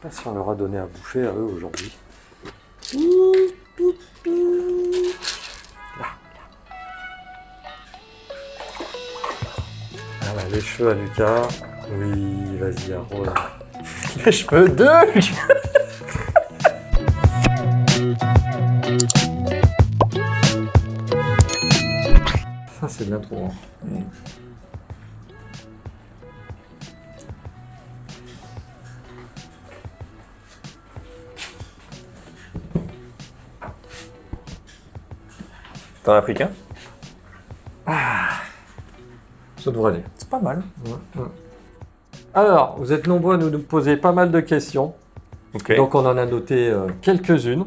pas si on leur a donné à bouffer à eux aujourd'hui. Là. Voilà, les cheveux à Lucas. Oui, vas-y, arrose. Les cheveux de Lucas. Ça, c'est bien trop. T'en as pris qu'un? Ça devrait aller. C'est pas mal. Alors, vous êtes nombreux à nous poser pas mal de questions. Ok. Donc, on en a noté quelques-unes.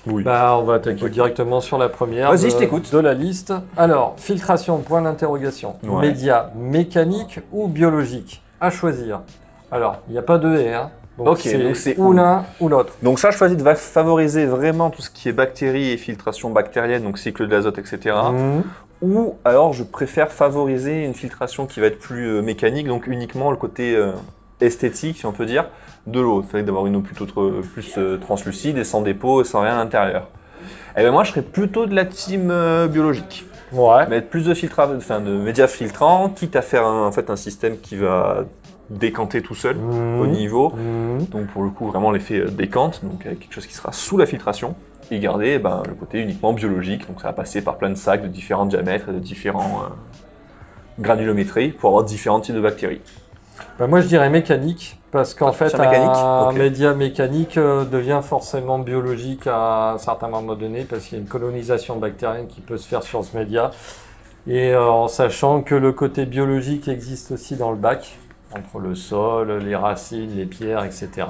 Oui. Bah, on va attaquer directement sur la première. Vas-y, je t'écoute. De la liste. Alors, filtration, point d'interrogation. Ouais. Média mécanique ou biologique? À choisir. Alors, il n'y a pas de et, hein. Donc, Ok, donc c'est ou l'un ou l'autre. Donc ça, je choisis de favoriser vraiment tout ce qui est bactéries et filtration bactérienne, donc cycle de l'azote, etc. Ou alors, je préfère favoriser une filtration qui va être plus mécanique, donc uniquement le côté esthétique, si on peut dire, de l'eau. Il fallait d'avoir une eau plutôt plus translucide et sans dépôt et sans rien à l'intérieur. Et bien moi, je serais plutôt de la team biologique. Ouais. Mettre plus de médias filtrants, quitte à faire un système qui va décanter tout seul au niveau. Donc pour le coup, vraiment l'effet décante, donc avec quelque chose qui sera sous la filtration. Et garder le côté uniquement biologique, donc ça va passer par plein de sacs de différents diamètres et de différents granulométries pour avoir différents types de bactéries. Bah, moi, je dirais mécanique, parce qu'en fait, un Ok. média mécanique devient forcément biologique à un certain moment donné, parce qu'il y a une colonisation bactérienne qui peut se faire sur ce média. Et en sachant que le côté biologique existe aussi dans le bac, entre le sol, les racines, les pierres, etc.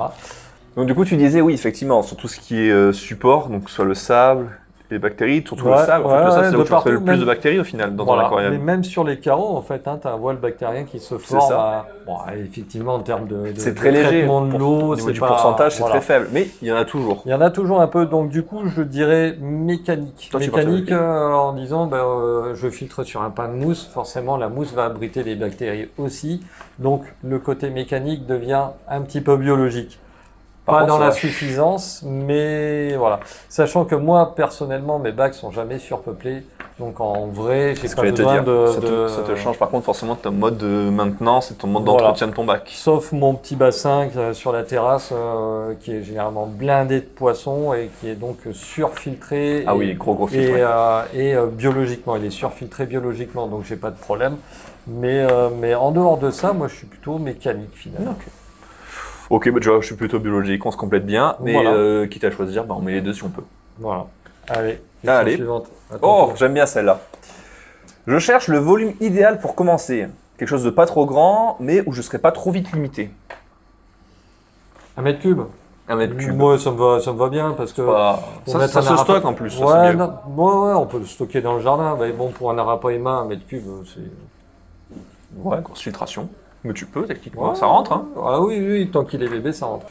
Donc du coup, tu disais oui, effectivement, sur tout ce qui est support, donc soit le sable, les bactéries, surtout le sable. En fait, le sable, c'est là où tu retrouves le plus de bactéries au final dans ton aquarium. Mais même sur les carreaux, en fait, tu as un voile bactérien qui se forme. Bon, effectivement, en termes de c'est très léger. traitement de l'eau, au niveau du pourcentage, c'est très faible, mais il y en a toujours. Il y en a toujours un peu, donc du coup, je dirais mécanique. Toi, mécanique en disant, je filtre sur un pain de mousse, forcément, la mousse va abriter les bactéries aussi. Donc, le côté mécanique devient un petit peu biologique. Pas dans la suffisance, mais voilà. Sachant que moi, personnellement, mes bacs sont jamais surpeuplés. Donc en vrai, j'ai pas besoin ça te change par contre forcément ton mode de maintenance et ton mode d'entretien de ton bac. Sauf mon petit bassin sur la terrasse qui est généralement blindé de poissons et qui est donc surfiltré. Ah oui, gros filtre. Et biologiquement, il est surfiltré biologiquement, donc j'ai pas de problème. Mais en dehors de ça, moi je suis plutôt mécanique finalement. Ok, tu vois, je suis plutôt biologique, on se complète bien, mais voilà. Quitte à choisir, on met les deux si on peut. Voilà. Allez, allez. Suivante. Oh, j'aime bien celle-là. Je cherche le volume idéal pour commencer. Quelque chose de pas trop grand, mais où je serai pas trop vite limité. 1 mètre cube. 1 mètre cube. Moi, ça me va bien parce que. Ça se stocke en plus. Ouais, on peut le stocker dans le jardin. Mais bon, pour un arapaima, 1 mètre cube, c'est. Ouais, grosse filtration. Mais tu peux, techniquement, ça rentre. Hein. Ah oui, tant qu'il est bébé, ça rentre.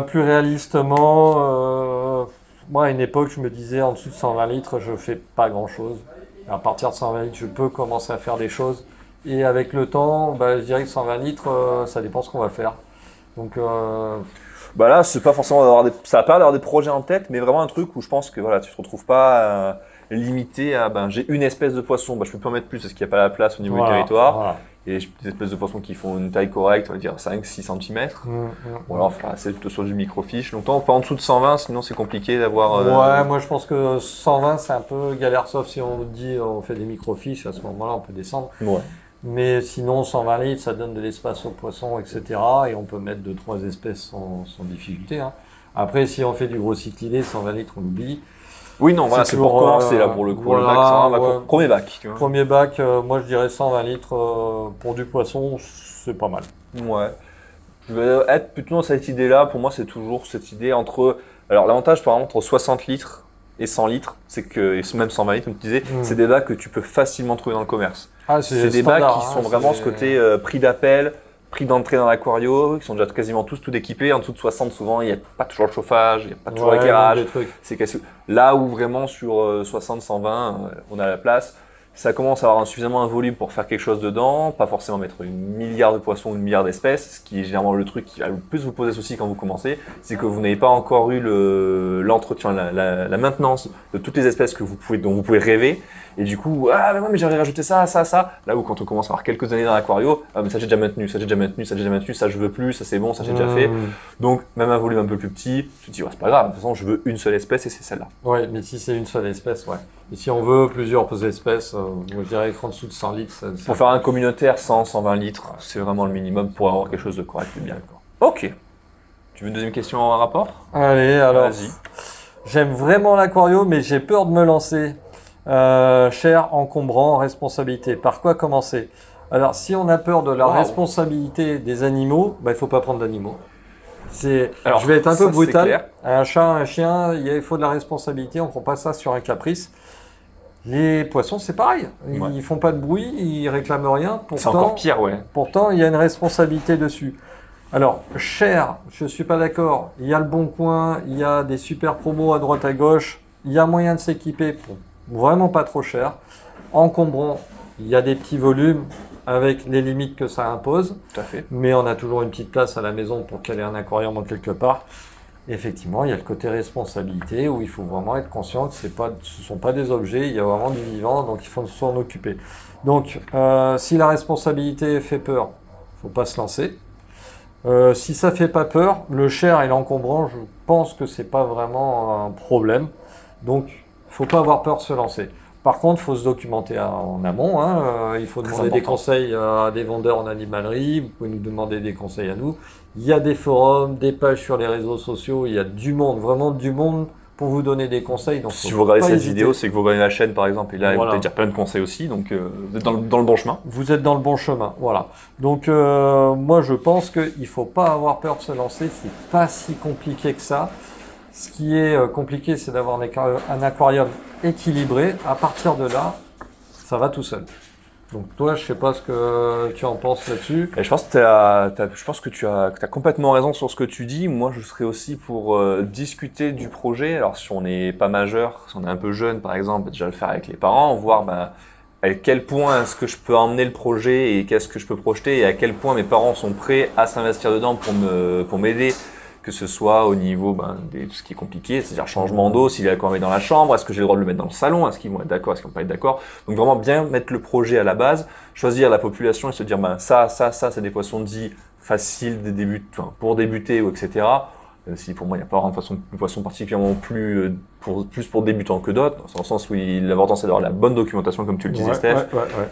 Plus réalistement, moi, à une époque, je me disais, en dessous de 120 litres, je fais pas grand-chose. À partir de 120 litres, je peux commencer à faire des choses. Et avec le temps, je dirais que 120 litres, ça dépend ce qu'on va faire. Donc, là, c'est pas forcément ça va pas d'avoir des projets en tête, mais vraiment un truc où je pense que voilà, tu te retrouves pas limité à j'ai une espèce de poisson, je peux pas en mettre plus parce qu'il n'y a pas la place au niveau du territoire. Voilà. Et j'ai des espèces de poissons qui font une taille correcte, on va dire 5-6 cm. Ou alors, c'est plutôt sur du microfiche. Donc, pas en dessous de 120, sinon c'est compliqué d'avoir. Ouais, moi je pense que 120 c'est un peu galère, sauf si on dit on fait des microfiches, à ce moment-là on peut descendre. Ouais. Mais sinon, 120 litres, ça donne de l'espace aux poissons, etc. Et on peut mettre 2-3 espèces sans difficulté. Hein. Après, si on fait du gros cyclidé, 120 litres, on l'oublie. Oui, non, voilà, c'est pour commencer là pour le coup. Voilà, le bac, premier bac. Tu vois. Premier bac, moi je dirais 120 litres pour du poisson, c'est pas mal. Ouais. Je vais être plutôt dans cette idée-là. Pour moi, c'est toujours cette idée entre. Alors, l'avantage, par exemple, entre 60 litres et 100 litres, c'est que, et même 120 litres, comme tu disais, c'est des bacs que tu peux facilement trouver dans le commerce. Ah, c'est des bacs qui sont vraiment ce côté prix d'appel, prix d'entrée dans l'aquario, qui sont déjà quasiment tous tout équipés. En dessous de 60, souvent, il n'y a pas toujours le chauffage, il n'y a pas toujours l'éclairage. C'est là où vraiment sur 60, 120, on a la place. ça commence à avoir suffisamment un volume pour faire quelque chose dedans, pas forcément mettre 1 milliard de poissons ou 1 milliard d'espèces, ce qui est généralement le truc qui va le plus vous poser souci quand vous commencez, c'est que vous n'avez pas encore eu l'entretien, la maintenance de toutes les espèces dont vous pouvez rêver, et du coup, ah mais ouais, mais j'aurais rajouté ça, là où quand on commence à avoir quelques années dans l'aquario, ah mais ça j'ai déjà maintenu, ça j'ai déjà maintenu, ça j'ai déjà maintenu, ça je veux plus, ça c'est bon, ça j'ai déjà fait, donc même un volume un peu plus petit, tu te dis ouais, c'est pas grave, de toute façon je veux une seule espèce et c'est celle-là. Ouais, mais si c'est une seule espèce, ouais. Et si on veut plusieurs espèces, moi je dirais qu'en dessous de 100 litres, pour faire un communautaire, 100-120 litres, c'est vraiment le minimum pour avoir quelque chose de correct et bien. Ok. Tu veux une deuxième question en rapport? Allez, alors. Vas-y. J'aime vraiment l'aquario, mais j'ai peur de me lancer. Cher, encombrant, responsabilité. Par quoi commencer? Alors, si on a peur de la responsabilité des animaux, bah, il faut pas prendre d'animaux. Alors, je vais être un peu brutal. Un chat, un chien, il faut de la responsabilité. On prend pas ça sur un caprice. Les poissons, c'est pareil. Ils font pas de bruit, ils réclament rien. C'est encore pire, ouais. Pourtant, il y a une responsabilité dessus. Alors, cher, je suis pas d'accord. Il y a le Bon Coin, il y a des super promos à droite à gauche. Il y a moyen de s'équiper pour vraiment pas trop cher. Encombrant, il y a des petits volumes avec les limites que ça impose. Tout à fait. Mais on a toujours une petite place à la maison pour qu'elle ait un aquarium en quelque part. Effectivement, il y a le côté responsabilité où il faut vraiment être conscient que ce ne sont pas des objets, il y a vraiment du vivant, donc il faut s'en occuper. Donc, si la responsabilité fait peur, il ne faut pas se lancer. Si ça ne fait pas peur, le cher et l'encombrant, je pense que ce n'est pas vraiment un problème. Donc, il ne faut pas avoir peur de se lancer. Par contre, il faut se documenter en amont. Il faut demander des conseils à des vendeurs en animalerie. Vous pouvez nous demander des conseils à nous. Il y a des forums, des pages sur les réseaux sociaux. Il y a du monde, vraiment du monde pour vous donner des conseils. Donc, si vous regardez cette vidéo, c'est que vous regardez la chaîne par exemple. Et là, vous allez dire plein de conseils aussi. Donc, vous êtes dans le bon chemin. Vous êtes dans le bon chemin. Voilà. Donc, moi, je pense qu'il ne faut pas avoir peur de se lancer. C'est pas si compliqué que ça. Ce qui est compliqué, c'est d'avoir un aquarium équilibré. À partir de là, ça va tout seul. Donc toi, je sais pas ce que tu en penses là-dessus. Et je pense que tu as complètement raison sur ce que tu dis. Moi, je serais aussi pour discuter du projet. Alors, si on n'est pas majeur, si on est un peu jeune, par exemple, déjà le faire avec les parents, voir à quel point est-ce que je peux emmener le projet et qu'est-ce que je peux projeter et à quel point mes parents sont prêts à s'investir dedans pour m'aider. Que ce soit au niveau de tout ce qui est compliqué, c'est-à-dire changement d'eau, s'il est aquarium dans la chambre, est-ce que j'ai le droit de le mettre dans le salon, est-ce qu'ils vont être d'accord, est-ce qu'ils vont pas être d'accord. Donc vraiment bien mettre le projet à la base, choisir la population et se dire ça, c'est des poissons dits faciles pour débuter ou etc. Si pour moi il n'y a pas de poisson particulièrement plus pour débutants que d'autres, dans le sens où l'important c'est d'avoir la bonne documentation comme tu le disais Steph,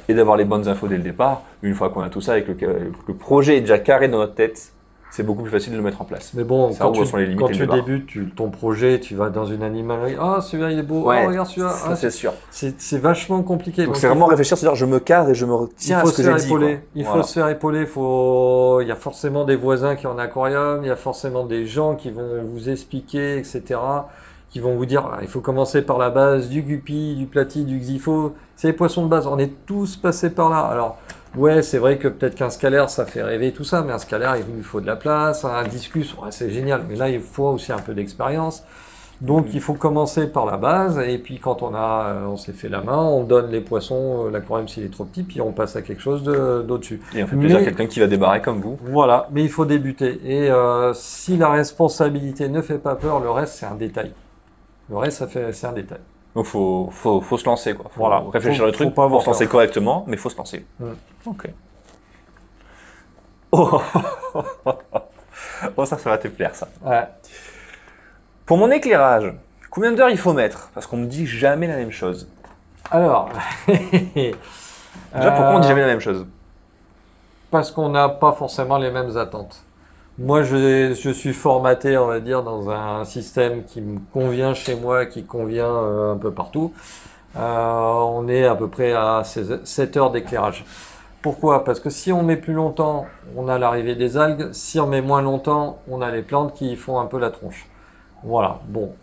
et d'avoir les bonnes infos dès le départ. Une fois qu'on a tout ça et que le projet est déjà carré dans notre tête, c'est beaucoup plus facile de le mettre en place. Mais bon, quand tu débutes ton projet, tu vas dans une animalerie. Ah, celui-là, il est beau. Ouais, oh, regarde celui-là. C'est sûr. C'est vachement compliqué. Donc c'est vraiment réfléchir, c'est-à-dire je me cadre et je me retiens à ce que j'ai dit. Il faut se faire épauler. Il y a forcément des voisins qui ont un aquarium. Il y a forcément des gens qui vont vous expliquer, etc. Qui vont vous dire, il faut commencer par la base du guppy, du platy, du xypho. C'est les poissons de base. On est tous passés par là. Alors, ouais, c'est vrai que peut-être qu'un scalaire, ça fait rêver tout ça, mais un scalaire, il lui faut de la place, un discus, c'est génial, mais là, il faut aussi un peu d'expérience. Donc, il faut commencer par la base, et puis quand on s'est fait la main, on donne les poissons, l'aquarium s'il est trop petit, puis on passe à quelque chose d'au-dessus. Et on fait plaisir à quelqu'un qui va démarrer comme vous. Voilà, mais il faut débuter. Et si la responsabilité ne fait pas peur, le reste, c'est un détail. Le reste, c'est un détail. Donc faut se lancer quoi. Faut réfléchir le truc pour se lancer correctement, mais faut se lancer. Ok. Oh, ça va te plaire ça. Ouais. Pour mon éclairage, combien d'heures il faut mettre? Parce qu'on me dit jamais la même chose. Alors. Déjà pourquoi on dit jamais la même chose? Parce qu'on n'a pas forcément les mêmes attentes. Moi, je suis formaté, on va dire, dans un système qui me convient chez moi, qui convient un peu partout. On est à peu près à 7 heures d'éclairage. Pourquoi? Parce que si on met plus longtemps, on a l'arrivée des algues. Si on met moins longtemps, on a les plantes qui font un peu la tronche. Voilà, bon.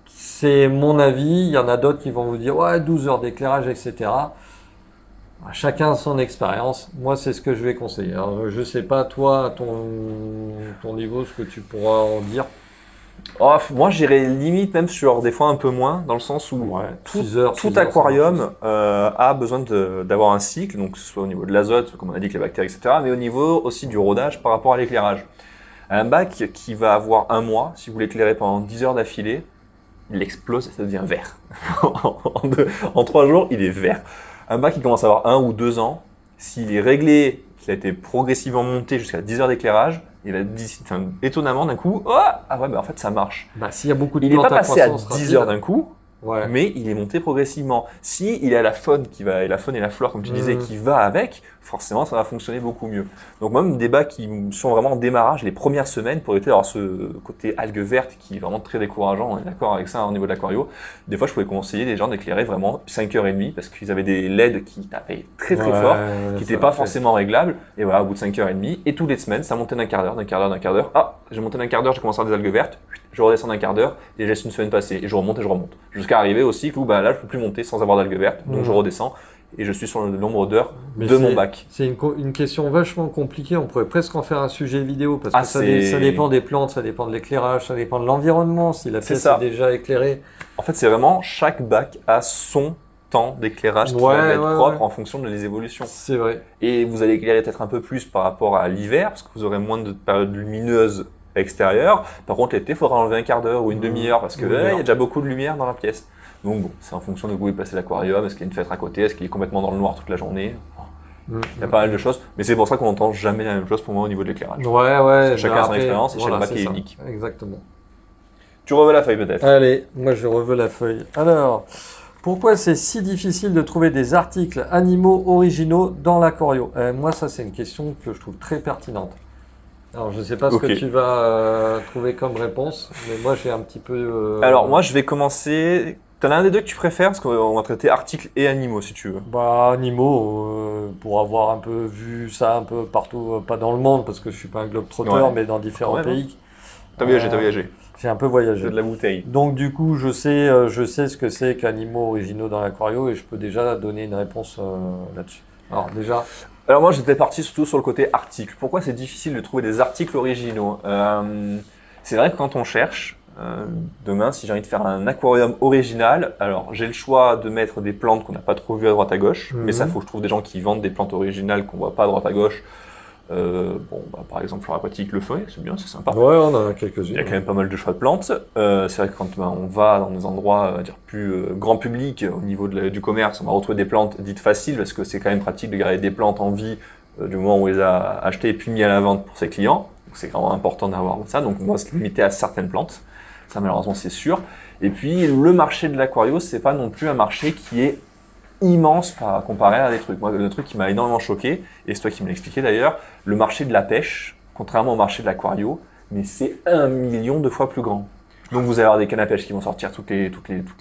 C'est mon avis. Il y en a d'autres qui vont vous dire, ouais, 12 heures d'éclairage, etc. Chacun son expérience. Moi, c'est ce que je vais conseiller. Alors, je sais pas, toi, à ton niveau, ce que tu pourras en dire. Oh, moi, j'irais limite même sur des fois un peu moins, dans le sens où tout aquarium a besoin d'avoir un cycle, donc que ce soit au niveau de l'azote, comme on a dit, que les bactéries, etc., mais au niveau aussi du rodage par rapport à l'éclairage. Un bac qui va avoir 1 mois, si vous l'éclairez pendant 10 heures d'affilée, il explose et ça devient vert. En 3 jours, il est vert. Un bac qui commence à avoir 1 ou 2 ans, s'il est réglé, qu'il a été progressivement monté jusqu'à 10 heures d'éclairage, il a étonnamment d'un coup, oh, ah ouais, en fait ça marche. S'il y a beaucoup de il n'est pas plantes à passé à croissance 10 rapide, heures d'un coup, ouais. mais il est monté progressivement. Si il a la faune qui va, et la faune et la flore, comme tu disais, qui va avec, forcément ça va fonctionner beaucoup mieux. Donc même des bacs qui sont vraiment en démarrage les premières semaines pour éviter d'avoir ce côté algue verte qui est vraiment très décourageant, on est d'accord avec ça au niveau de l'aquario. Des fois je pouvais conseiller les gens d'éclairer vraiment 5h30 parce qu'ils avaient des LED qui tapaient très fort, qui n'étaient pas forcément réglables, et voilà, au bout de 5h30, et toutes les semaines ça montait d'un quart d'heure, d'un quart d'heure, d'un quart d'heure. Ah, j'ai monté d'un quart d'heure, j'ai commencé à avoir des algues vertes, je redescends d'un quart d'heure, et je laisse une semaine passer, et je remonte, jusqu'à arriver au cycle où là je peux plus monter sans avoir d'algues vertes, donc je redescends et je suis sur le nombre d'heures de mon bac. C'est une question vachement compliquée, on pourrait presque en faire un sujet vidéo parce que ça dépend des plantes, ça dépend de l'éclairage, ça dépend de l'environnement, si la pièce est déjà éclairée. En fait c'est vraiment chaque bac a son temps d'éclairage qui va être propre en fonction de les évolutions. C'est vrai. Et vous allez éclairer peut-être un peu plus par rapport à l'hiver parce que vous aurez moins de périodes lumineuses extérieures. Par contre l'été il faudra enlever un quart d'heure ou une demi-heure parce que il y a déjà beaucoup de lumière dans la pièce. Donc bon, c'est en fonction de où est placé l'aquarium, est-ce qu'il y a une fenêtre à côté, est-ce qu'il est complètement dans le noir toute la journée. Il y a pas mal de choses, mais c'est pour ça qu'on n'entend jamais la même chose pour moi au niveau de l'éclairage. Ouais. Chacun a son expérience et chaque bac est unique. Exactement. Tu reveux la feuille peut-être. Allez, moi je reveux la feuille. Alors, pourquoi c'est si difficile de trouver des articles animaux originaux dans l'aquario? Moi ça c'est une question que je trouve très pertinente. Alors, je ne sais pas ce que tu vas trouver comme réponse, mais moi j'ai un petit peu... Alors, moi je vais commencer... T'en as un des deux que tu préfères? Parce qu'on va traiter articles et animaux si tu veux. Animaux, pour avoir un peu vu ça un peu partout, pas dans le monde, parce que je suis pas un globe-trotter, mais dans différents pays. T'as voyagé. J'ai un peu voyagé. De la bouteille. Donc du coup, je sais ce que c'est qu'animaux originaux dans l'aquario et je peux déjà donner une réponse là-dessus. Alors moi j'étais parti surtout sur le côté article. Pourquoi c'est difficile de trouver des articles originaux? C'est vrai que quand on cherche, demain si j'ai envie de faire un aquarium original, alors j'ai le choix de mettre des plantes qu'on n'a pas trop vues à droite à gauche, mais ça faut que je trouve des gens qui vendent des plantes originales qu'on voit pas à droite à gauche. Par exemple flore aquatique, le feuille, c'est bien, c'est sympa. Ouais, on en a quelques-unes. Il y a quand même pas mal de choix de plantes. C'est vrai que quand on va dans des endroits plus grand public, au niveau du commerce, on va retrouver des plantes dites faciles parce que c'est quand même pratique de garder des plantes en vie du moment où on les a achetées et puis mis à la vente pour ses clients. Donc c'est vraiment important d'avoir ça. Donc on va se limiter à certaines plantes. Ça malheureusement c'est sûr. Et puis le marché de l'aquario, c'est pas non plus un marché qui est immense comparé à des trucs. Moi, le truc qui m'a énormément choqué, et c'est toi qui me l'as expliqué d'ailleurs, le marché de la pêche, contrairement au marché de l'aquario, mais c'est 1 million de fois plus grand. Donc vous allez avoir des cannes à pêche qui vont sortir toutes les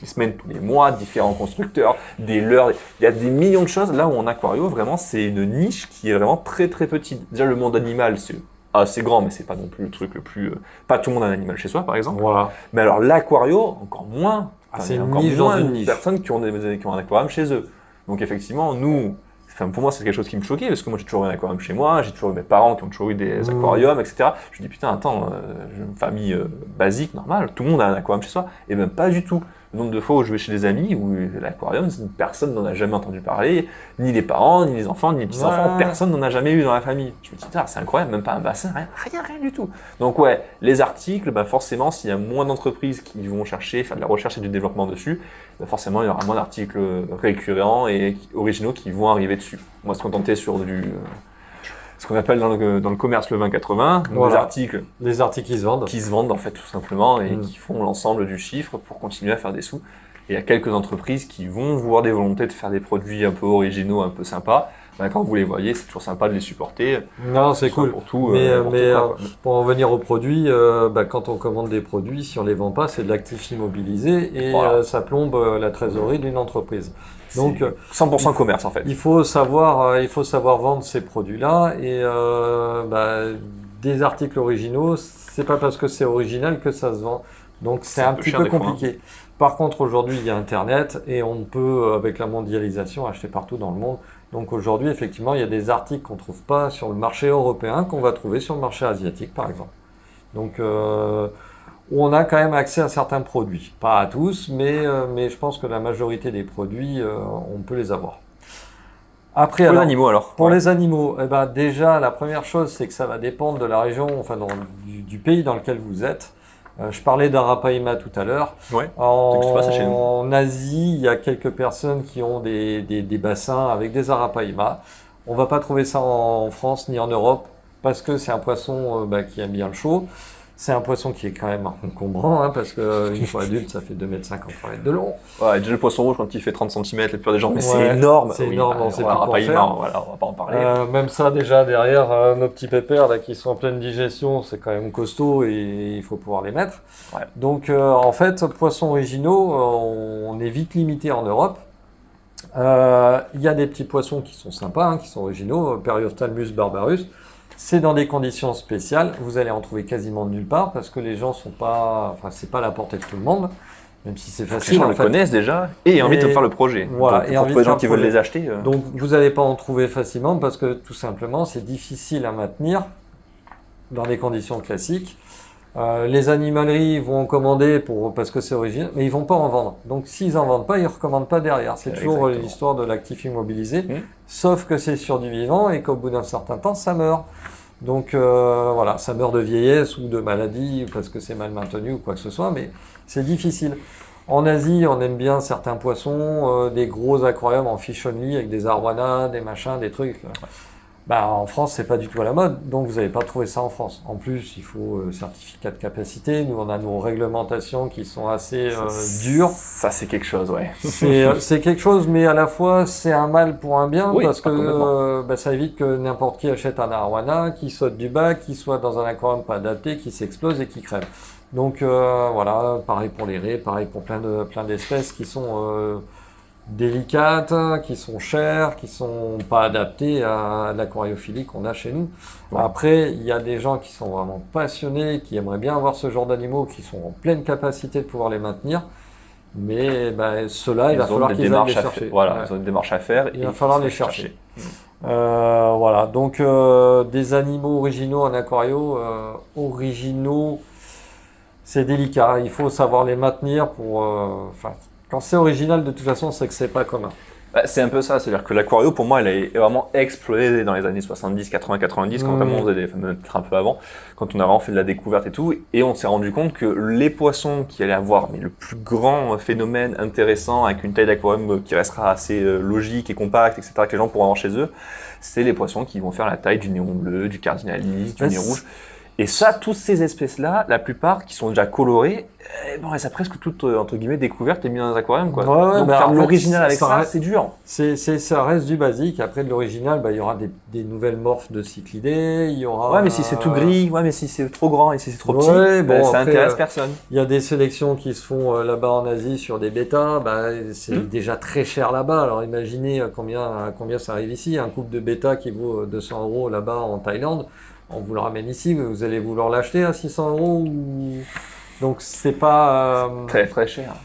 semaines, tous les mois, différents constructeurs, des leurres, il y a des millions de choses. Là où en aquario, vraiment, c'est une niche qui est vraiment très très petite. Déjà le monde animal, c'est assez grand, mais c'est pas non plus le truc le plus... pas tout le monde a un animal chez soi, par exemple. Voilà. Mais alors l'aquario, encore moins. C'est une niche dans une niche. Personnes qui ont un aquarium chez eux. Donc effectivement, nous, pour moi, c'est quelque chose qui me choquait, parce que moi, j'ai toujours eu un aquarium chez moi, j'ai toujours eu mes parents qui ont toujours eu des aquariums, etc. Je me dis, putain, attends, j'ai une famille basique, normale, tout le monde a un aquarium chez soi. Et même pas du tout. Le nombre de fois où je vais chez des amis, où l'aquarium, personne n'en a jamais entendu parler, ni les parents, ni les enfants, ni les petits-enfants, personne n'en a jamais eu dans la famille. Je me dis, c'est incroyable, même pas un bassin, rien du tout. Donc ouais, les articles, forcément, s'il y a moins d'entreprises qui vont chercher, faire de la recherche et du développement dessus, forcément, il y aura moins d'articles récurrents et originaux qui vont arriver dessus. On va se contenter sur ce qu'on appelle dans le commerce le 20-80, voilà. Les articles qui se vendent en fait tout simplement et qui font l'ensemble du chiffre pour continuer à faire des sous. Et il y a quelques entreprises qui vont voir des volontés de faire des produits un peu originaux, un peu sympas. Quand vous les voyez, c'est toujours sympa de les supporter. Non, c'est cool. Pour tout, pour en venir aux produits, quand on commande des produits, si on les vend pas, c'est de l'actif immobilisé et ça plombe la trésorerie d'une entreprise. Donc 100% commerce en fait. Il faut savoir vendre ces produits-là et des articles originaux, c'est pas parce que c'est original que ça se vend. Donc c'est un petit peu compliqué. Par contre, aujourd'hui, il y a Internet et on peut, avec la mondialisation, acheter partout dans le monde. Donc aujourd'hui, effectivement, il y a des articles qu'on ne trouve pas sur le marché européen, qu'on va trouver sur le marché asiatique, par exemple. Donc où on a quand même accès à certains produits. Pas à tous, mais je pense que la majorité des produits, on peut les avoir. Après, pour les animaux alors. Pour les animaux, eh ben, déjà, la première chose, c'est que ça va dépendre de la région, enfin du pays dans lequel vous êtes. Je parlais d'Arapaima tout à l'heure. Ouais. En Asie, il y a quelques personnes qui ont des bassins avec des Arapaima. On va pas trouver ça en France ni en Europe parce que c'est un poisson qui aime bien le chaud. C'est un poisson qui est quand même encombrant, hein, parce qu'une fois adulte, ça fait 2,50 m, 3 m de long. Ouais, déjà le poisson rouge, quand il fait 30 cm, la plupart des gens, mais Ouais, c'est énorme. C'est énorme, on sait plus quoi faire. Voilà, on va pas en parler. Même ça, déjà, derrière, nos petits pépères là, qui sont en pleine digestion, c'est quand même costaud et il faut pouvoir les mettre. Ouais. Donc, en fait, poissons originaux, on est vite limité en Europe. Il y a des petits poissons qui sont sympas, hein, qui sont originaux, Periophthalmus barbarus. C'est dans des conditions spéciales. Vous allez en trouver quasiment nulle part parce que les gens sont pas, enfin, c'est pas à la portée de tout le monde, même si c'est facile. Les gens le connaissent déjà et envie de faire le projet. Voilà. Donc, pour les gens qui veulent les acheter. Donc, vous n'allez pas en trouver facilement parce que tout simplement, c'est difficile à maintenir dans des conditions classiques. Les animaleries vont en commander parce que c'est original, mais ils vont pas en vendre. Donc, s'ils en vendent pas, ils recommandent pas derrière. C'est toujours l'histoire de l'actif immobilisé, sauf que c'est sur du vivant et qu'au bout d'un certain temps, ça meurt. Donc, voilà, ça meurt de vieillesse ou de maladie parce que c'est mal maintenu ou quoi que ce soit, mais c'est difficile. En Asie, on aime bien certains poissons, des gros aquariums en fish only avec des arwana, des machins, des trucs. En France, c'est pas du tout à la mode, donc vous n'allez pas trouver ça en France. En plus, il faut certificat de capacité. Nous, on a nos réglementations qui sont assez dures. Ça, c'est quelque chose, ouais. C'est quelque chose, mais à la fois, c'est un mal pour un bien, parce que ça évite que n'importe qui achète un arowana, qui saute du bac, qui soit dans un aquarium pas adapté, qui s'explose et qui crève. Donc voilà, pareil pour les raies, pareil pour plein d'espèces qui sont délicates, qui sont chères, qui sont pas adaptées à l'aquariophilie qu'on a chez nous. Ouais. Après, il y a des gens qui sont vraiment passionnés, qui aimeraient bien avoir ce genre d'animaux, qui sont en pleine capacité de pouvoir les maintenir. Mais ceux-là, il va falloir qu'ils aillent les chercher. Voilà, ils ont une démarche à faire. Il va falloir les chercher. Voilà, donc des animaux originaux en aquario, originaux, c'est délicat. Il faut savoir les maintenir pour... quand c'est original, de toute façon, c'est que c'est pas commun. C'est un peu ça, c'est-à-dire que l'aquario, pour moi, elle a vraiment explosé dans les années 70, 80, 90, quand vraiment on faisait peut-être un peu avant, quand on a vraiment fait de la découverte et tout, et on s'est rendu compte que les poissons qui allaient avoir le plus grand phénomène intéressant, avec une taille d'aquarium qui restera assez logique et compacte, etc., que les gens pourront avoir chez eux, c'est les poissons qui vont faire la taille du néon bleu, du cardinalis, du nez rouge. Et ça, toutes ces espèces-là, la plupart qui sont déjà colorées, elles sont presque toutes, entre guillemets, découvertes et mises dans un aquarium, quoi. Ouais, donc, faire l'original avec ça, c'est dur. Ça reste du basique. Après, de l'original, il y aura des nouvelles morphes de cyclidés, il y aura... Ouais, mais si c'est tout gris, mais si c'est trop grand et si c'est trop petit, ça intéresse personne. Il y a des sélections qui se font là-bas en Asie sur des bêtas, c'est déjà très cher là-bas. Alors, imaginez combien ça arrive ici. Un couple de bêtas qui vaut 200 € là-bas en Thaïlande. On vous le ramène ici, vous allez vouloir l'acheter à 600 € ou... Donc c'est pas... très très cher.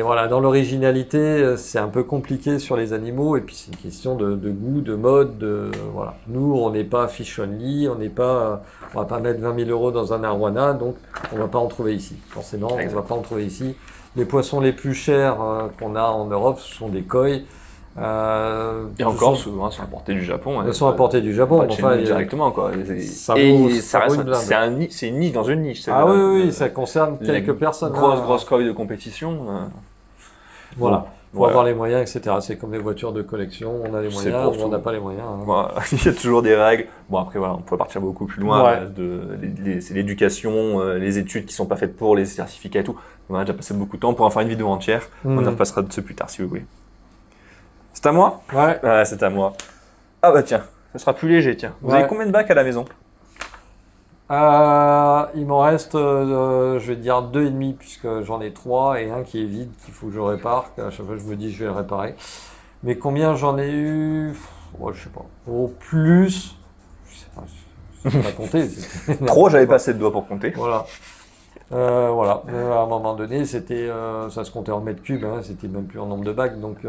Voilà, dans l'originalité, c'est un peu compliqué sur les animaux et puis c'est une question de goût, de mode, voilà. Nous, on n'est pas fish only, on va pas mettre 20 000 € dans un arowana, donc on va pas en trouver ici. Forcément, on va pas en trouver ici. Les poissons les plus chers qu'on a en Europe, ce sont des koi. Et encore souvent sont importés du Japon. Ils sont importés du Japon, enfin directement quoi. C'est une niche dans une niche. Ah oui, ça concerne quelques personnes. Grosse coille de compétition. Voilà. Pour avoir les moyens, etc. C'est comme les voitures de collection, on a les moyens ou on n'a pas les moyens. Il y a toujours des règles. Bon après voilà, on pourrait partir beaucoup plus loin. C'est l'éducation, les études qui sont pas faites pour, les certificats et tout. On a déjà passé beaucoup de temps pour en faire une vidéo entière. On en repassera de ce plus tard si vous voulez. C'est à moi ? Ouais. C'est à moi. Ah bah tiens, ça sera plus léger, tiens. Vous avez combien de bacs à la maison ? Il m'en reste, je vais dire 2,5 puisque j'en ai 3 et un qui est vide qu'il faut que je répare. À chaque fois je me dis je vais le réparer. Mais combien j'en ai eu ? Je sais pas. Au plus, je sais pas compter. Trop, j'avais pas assez de doigts pour compter. Voilà. Voilà. À un moment donné, ça se comptait en mètres cubes, hein, c'était même plus en nombre de bacs, donc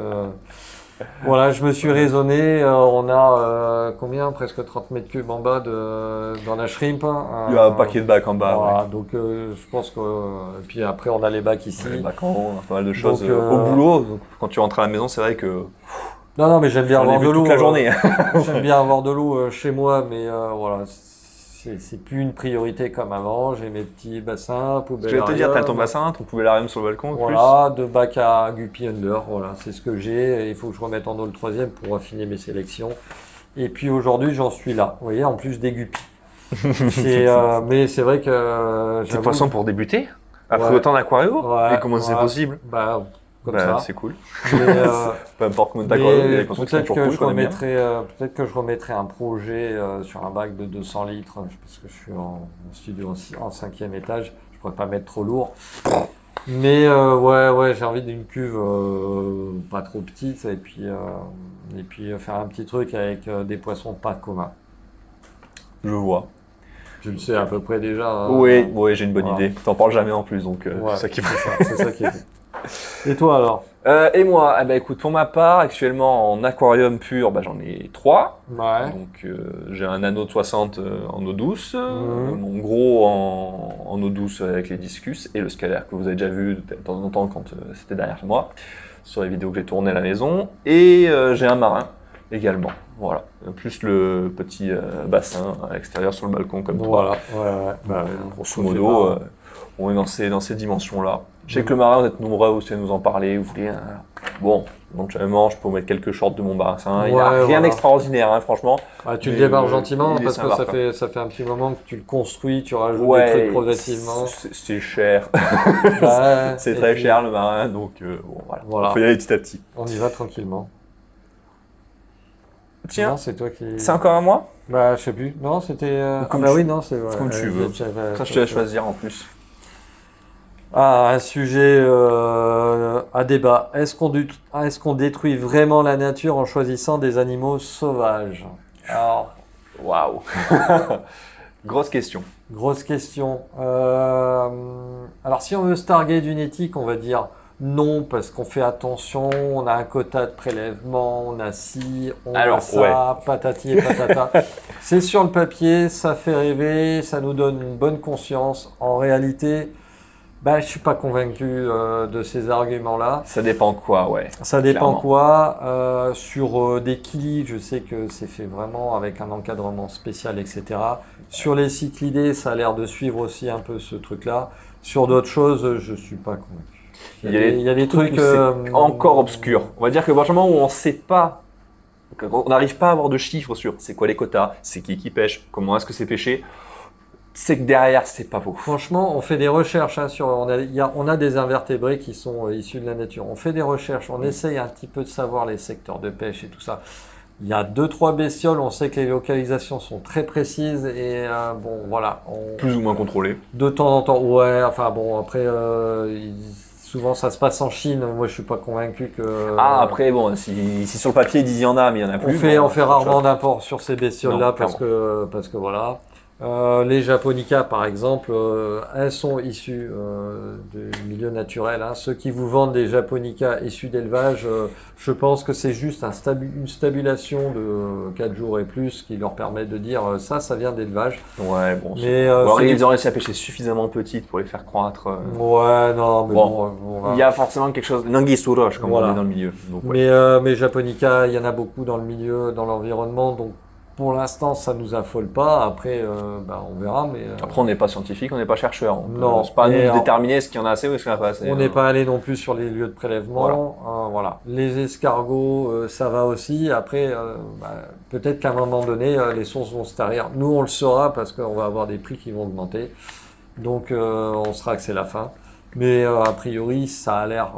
Voilà, je me suis raisonné. On a combien? Presque 30 mètres cubes en bas dans la shrimp. Il y a un paquet de bacs en bas. Voilà, Ouais. donc je pense que. Puis après, on a les bacs ici. Les bacs en haut, on a pas mal de choses Donc, au boulot. Donc, quand tu rentres à la maison, c'est vrai que Non, mais j'aime bien j'en ai avoir vu de l'eau. toute la journée. J'aime bien avoir de l'eau chez moi, mais voilà, c'est plus une priorité comme avant. J'ai mes petits bassins, poubelles. Je vais te dire, t'as ton bassin, ton poubellarium sur le balcon. En Voilà, deux bacs à Guppy Under, voilà, c'est ce que j'ai. Il faut que je remette en eau le troisième pour affiner mes sélections. Et puis aujourd'hui, j'en suis là. Vous voyez, en plus des guppies. Mais c'est vrai que C'est j'avoue. poisson pour débuter. Après Ouais. autant d'aquario. Ouais, Et comment c'est ouais. possible? Bah, comme Bah, ça. c'est cool. Mais, Peu importe combien d'aquarium, il y a mais des poissons qui sont peut-être toujours que cool, je qu'on aime bien. peut-être que je remettrai un projet sur un bac de 200 litres, parce que je suis en studio en cinquième étage. Je pourrais pas mettre trop lourd. Mais ouais, j'ai envie d'une cuve pas trop petite et puis faire un petit truc avec des poissons pas communs. Je vois. Tu le sais à peu près déjà. Hein. Oui, j'ai une bonne Voilà. idée. T'en parles jamais en plus, donc Ouais, c'est ça qui c'est ça qui est fait. Et toi alors? Et moi, écoute, pour ma part, actuellement en aquarium pur, j'en ai 3. Ouais. Donc j'ai un anneau de 60 en eau douce, Mhm. mon gros en eau douce avec les discus et le scalaire que vous avez déjà vu de temps en temps quand c'était derrière moi sur les vidéos que j'ai tournées à la maison. Et j'ai un marin également. Voilà. Plus le petit bassin à l'extérieur sur le balcon comme toi. Voilà. Ouais. Bah, Grosso modo, on est dans ces dimensions-là. Je sais que le marin, vous êtes nombreux aussi à nous en parler. Vous voulez bon, éventuellement, je peux vous mettre quelques shorts de mon bassin. Il n'y a Ouais, rien voilà. d'extraordinaire, hein, franchement. Ah, tu le Mais, démarres gentiment il est parce que sympa, ça quoi. fait un petit moment que tu le construis, tu rajoutes des Ouais, trucs progressivement. c'est cher. Ouais, C'est et très puis, cher le marin, donc bon, voilà. Voilà. Il faut y aller petit à petit. On y va tranquillement. Tiens, Non, c'est toi qui. c'est encore à moi? Bah, je sais plus. Non, c'était. Comme bah tu- oui, non, c'est vrai. comme tu veux. Ça, je te laisse choisir en plus. Ah, un sujet à débat. Est-ce qu'on détruit vraiment la nature en choisissant des animaux sauvages? Alors, Waouh. Grosse question. grosse question. Alors, si on veut se targuer d'une éthique, on va dire non, parce qu'on fait attention, on a un quota de prélèvement, on a ci, on Alors, a ça, patati et patata. C'est sur le papier, ça fait rêver, ça nous donne une bonne conscience. En réalité, je suis pas convaincu de ces arguments-là. Ça dépend quoi, ouais. Ça dépend Clairement. quoi. Sur des kilis, je sais que c'est fait vraiment avec un encadrement spécial, etc. Sur les cyclidés, ça a l'air de suivre aussi un peu ce truc-là. Sur d'autres choses, je suis pas convaincu. Il y a des trucs où c'est encore obscur. On va dire que franchement, où on ne sait pas, on n'arrive pas à avoir de chiffres sur c'est quoi les quotas, c'est qui pêche, comment est-ce que c'est pêché. C'est que derrière, c'est pas beau. Franchement, on fait des recherches sur. On a des invertébrés qui sont issus de la nature. On fait des recherches, on essaye un petit peu de savoir les secteurs de pêche et tout ça. Il y a 2-3 bestioles, on sait que les localisations sont très précises et bon, voilà. Plus ou moins contrôlé. De temps en temps, ouais, enfin bon, après, souvent ça se passe en Chine. Moi, je suis pas convaincu que. Après, bon, si sur le papier, ils disent il y en a, mais il y en a plus. On fait rarement d'import sur ces bestioles-là Non, parce que voilà. Les japonicas, par exemple, elles sont issues du milieu naturel. Hein. Ceux qui vous vendent des japonicas issus d'élevage, je pense que c'est juste une stabulation de 4 jours et plus qui leur permet de dire ça vient d'élevage. Ouais, bon. Mais Alors, c'est ils ont réussi à pêcher suffisamment petites pour les faire croître. Ouais, non, mais Bon, on va- il y a forcément quelque chose. L'anguille sous roche, comme Voilà. on dit dans le milieu. Donc, ouais. Mais japonica, il y en a beaucoup dans le milieu, dans l'environnement, donc pour l'instant, ça nous affole pas. Après, on verra, mais Après, on n'est pas scientifique, on n'est pas chercheur. Non. C'est pas à nous Et de déterminer ce qu'il y en a assez ou ce qu'il n'y en a pas assez. on n'est pas allé non plus sur les lieux de prélèvement. Voilà. Les escargots, ça va aussi. Après, peut-être qu'à un moment donné, les sources vont se tarir. Nous, on le saura parce qu'on va avoir des prix qui vont augmenter. Donc, on saura que c'est la fin. Mais a priori, ça a l'air